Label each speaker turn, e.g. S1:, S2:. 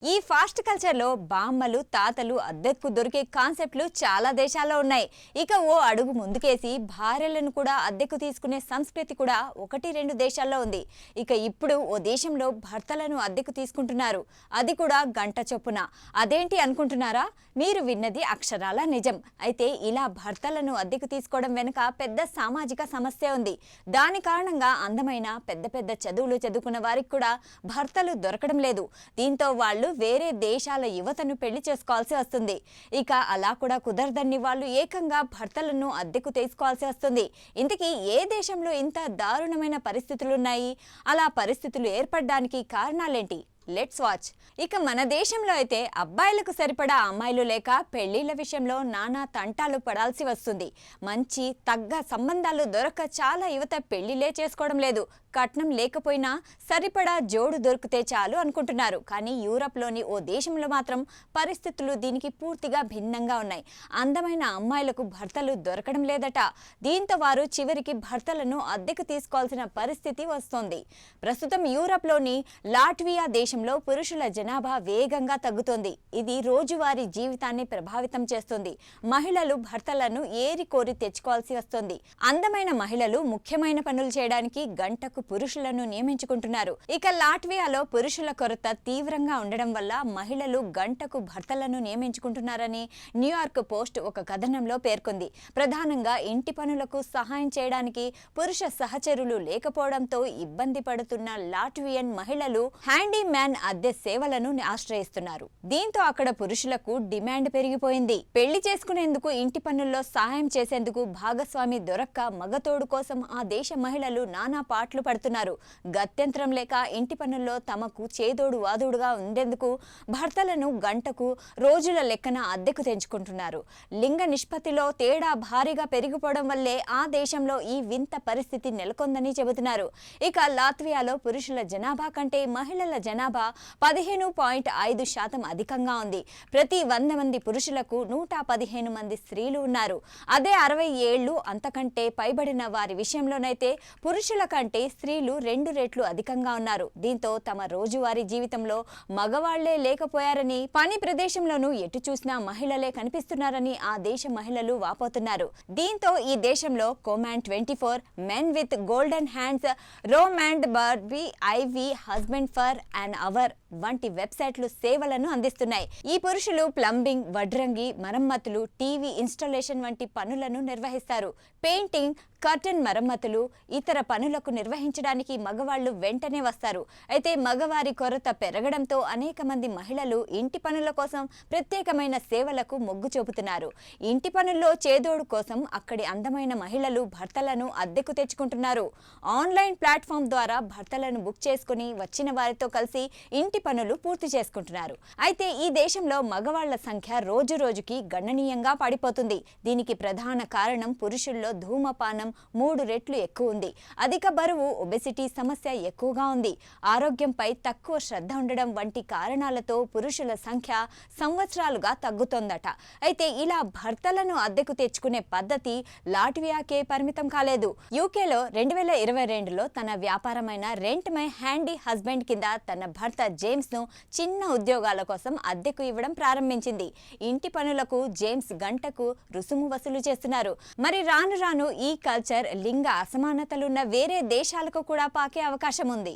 S1: ఈ ఫాస్ట్ కల్చర్లో బామ్మలు తాతలు అద్దెకు దొరికే కాన్సెప్ట్లు చాలా దేశాల్లో ఉన్నాయి. ఇక ఓ అడుగు ముందుకేసి భార్యలను కూడా అద్దెకు తీసుకునే సంస్కృతి కూడా 1-2 దేశాల్లో ఉంది. ఇక ఇప్పుడు ఓ దేశంలో భర్తలను అద్దెకు తీసుకుంటున్నారు, అది కూడా గంట చొప్పున. అదేంటి అనుకుంటున్నారా? మీరు విన్నది అక్షరాల నిజం. అయితే ఇలా భర్తలను అద్దెకు తీసుకోవడం వెనుక పెద్ద సామాజిక సమస్య ఉంది. దాని కారణంగా అందమైన పెద్ద పెద్ద చదువులు చదువుకున్న వారికి కూడా భర్తలు దొరకడం లేదు. దీంతో వాళ్ళు వేరే దేశాల యువతను పెళ్లి చేసుకోవాల్సి వస్తుంది. ఇక అలా కూడా కుదరదని వాళ్ళు ఏకంగా భర్తలను అద్దెకు తీసుకోవాల్సి వస్తుంది. ఇంతకీ ఏ దేశంలో ఇంత దారుణమైన పరిస్థితులున్నాయి? అలా పరిస్థితులు ఏర్పడడానికి కారణాలేంటి? Let's watch. ఇక మన దేశంలో అయితే అబ్బాయిలకు సరిపడా అమ్మాయిలు లేక పెళ్లిళ్ల విషయంలో నానా తంటాలు పడాల్సి వస్తుంది. మంచి తగ్గ సంబంధాలు దొరక చాలా యువత పెళ్లిలే చేసుకోవడం లేదు. కట్నం లేకపోయినా సరిపడా జోడు దొరికితే చాలు అనుకుంటున్నారు. కానీ యూరప్లోని ఓ దేశంలో మాత్రం పరిస్థితులు దీనికి పూర్తిగా భిన్నంగా ఉన్నాయి. అందమైన అమ్మాయిలకు భర్తలు దొరకడం లేదట. దీంతో వారు చివరికి భర్తలను అద్దెకు తీసుకోవాల్సిన పరిస్థితి వస్తోంది. ప్రస్తుతం యూరప్లోని లాట్వియా దేశంలో పురుషుల జనాభా వేగంగా తగ్గుతోంది. ఇది రోజువారీ జీవితాన్ని ప్రభావితం చేస్తుంది. మహిళలు భర్తలను ఏరి కోరి తెచ్చుకోవాల్సి వస్తుంది. అందమైన మహిళలు ముఖ్యమైన పనులు చేయడానికి గంటకు పురుషులను నియమించుకుంటున్నారు. ఇక లాట్వియాలో పురుషుల కొరత తీవ్రంగా ఉండడం వల్ల మహిళలు గంటకు భర్తలను నియమించుకుంటున్నారని న్యూయార్క్ పోస్ట్ ఒక కథనంలో పేర్కొంది. ప్రధానంగా ఇంటి పనులకు సహాయం చేయడానికి పురుష సహచరులు లేకపోవడంతో ఇబ్బంది పడుతున్న లాట్వియన్ మహిళలు హ్యాండీ మ్యాన్ అద్దె సేవలను ఆశ్రయిస్తున్నారు. దీంతో అక్కడ పురుషులకు డిమాండ్ పెరిగిపోయింది. పెళ్లి చేసుకునేందుకు ఇంటి పనుల్లో సహాయం చేసేందుకు భాగస్వామి దొరక్క మగతోడు కోసం ఆ దేశ మహిళలు నానా పాటలు పడుతున్నారు. గత్యంతరం లేక ఇంటి పనుల్లో తమకు చేదోడు వాదోడుగా ఉండేందుకు భర్తలను గంటకు రోజుల లెక్కన అద్దెకు తెంచుకుంటున్నారు. లింగ నిష్పత్తిలో తేడా భారీగా పెరిగిపోవడం వల్లే ఆ దేశంలో ఈ వింత పరిస్థితి నెలకొందని చెబుతున్నారు. ఇక లాత్వియాలో పురుషుల జనాభా కంటే మహిళల జనాభా 15.5% అధికంగా ఉంది. ప్రతి 100 మంది పురుషులకు 115 మంది స్త్రీలు ఉన్నారు. అదే 60 ఏళ్లు అంతకంటే పైబడిన వారి విషయంలోనైతే పురుషుల కంటే స్త్రీలు 2 రెట్లు అధికంగా ఉన్నారు. దీంతో తమ రోజువారీ జీవితంలో మగవాళ్లే లేకపోయారని, పని ప్రదేశంలోనూ ఎటు చూసినా మహిళలే కనిపిస్తున్నారని ఆ దేశ మహిళలు వాపోతున్నారు. దీంతో ఈ దేశంలో కోమాండ్ 24, మెన్ విత్ గోల్డెన్ హ్యాండ్స్, రోమాండ్ బార్బీ, ఐవీ, హస్బెండ్ ఫర్ అన్ అవర్ వంటి వెబ్సైట్లు సేవలను అందిస్తున్నాయి. ఈ పురుషులు ప్లంబింగ్, వడ్రంగి, మరమ్మతులు, టీవీ ఇన్స్టాలేషన్ వంటి పనులను నిర్వహిస్తారు. పెయింటింగ్, కర్టన్ మరమ్మతులు, ఇతర పనులకు నిర్వహించడానికి మగవాళ్లు వెంటనే వస్తారు. అయితే మగవారి కొరత పెరగడంతో అనేక మంది మహిళలు ఇంటి పనుల కోసం ప్రత్యేకమైన సేవలకు మొగ్గు చూపుతున్నారు. ఇంటి పనుల్లో చేదోడు కోసం అక్కడి అందమైన మహిళలు భర్తలను అద్దెకు తెచ్చుకుంటున్నారు. ఆన్లైన్ ప్లాట్ఫామ్ ద్వారా భర్తలను బుక్ చేసుకుని వచ్చిన వారితో కలిసి ఇంటి పనులు పూర్తి చేసుకుంటున్నారు. అయితే ఈ దేశంలో మగవాళ్ల సంఖ్య రోజు రోజుకి గణనీయంగా పడిపోతుంది. దీనికి ప్రధాన కారణం పురుషుల్లో ధూమపానం 3 రెట్లు ఎక్కువ ఉంది. అధిక బరువు, ఒబెసిటీ సమస్య ఎక్కువగా ఉంది. ఆరోగ్యంపై తక్కువ శ్రద్ధ ఉండడం వంటి కారణాలతో పురుషుల సంఖ్య సంవత్సరాలుగా తగ్గుతోందట. అయితే ఇలా భర్తలను అద్దెకు తెచ్చుకునే పద్ధతి లాట్వియాకే పరిమితం కాలేదు. యూకేలో 2022లో తన వ్యాపారమైన రెంట్ మై హ్యాండీ హస్బెండ్ కింద తన భర్త జేమ్స్ ను చిన్న ఉద్యోగాల కోసం అద్దెకు ఇవ్వడం ప్రారంభించింది. ఇంటి పనులకు జేమ్స్ గంటకు రుసుము వసూలు చేస్తున్నారు. మరి రాను రాను ఈ కల్చర్ లింగ అసమానతలున్న వేరే దేశాలకు కూడా పాకే అవకాశం ఉంది.